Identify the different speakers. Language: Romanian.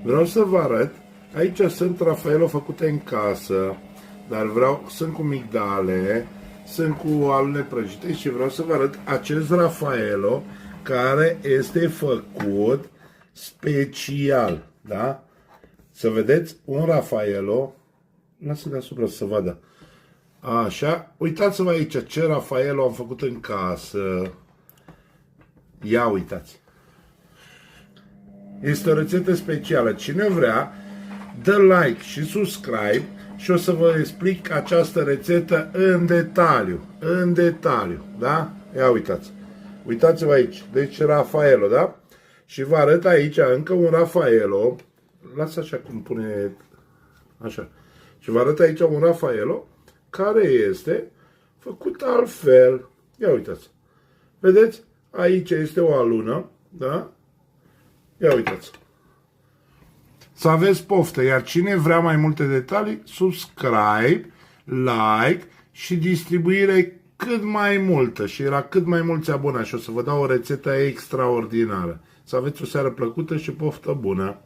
Speaker 1: Vreau să vă arăt. Aici sunt Rafaelo făcute în casă, dar sunt cu migdale, sunt cu alune prăjite și vreau să vă arăt acest Rafaelo care este făcut special, da? Să vedeți un Rafaelo, lasă deasupra să vadă. Așa, uitați-vă aici ce Rafaelo am făcut în casă. Ia uitați. Este o rețetă specială. Cine vrea, dă like și subscribe și o să vă explic această rețetă în detaliu. În detaliu, da? Ia uitați. Uitați-vă aici. Deci Rafaelo, da? Și vă arăt aici încă un Rafaelo. Lasă așa cum pune. Așa. Și vă arăt aici un Rafaelo care este făcut altfel. Ia uitați. Vedeți? Aici este o alună, da? Ia uitați. Să aveți poftă, iar cine vrea mai multe detalii, subscribe, like și distribuire cât mai multă și la cât mai mulți abonați. Și o să vă dau o rețetă extraordinară. Să aveți o seară plăcută și poftă bună!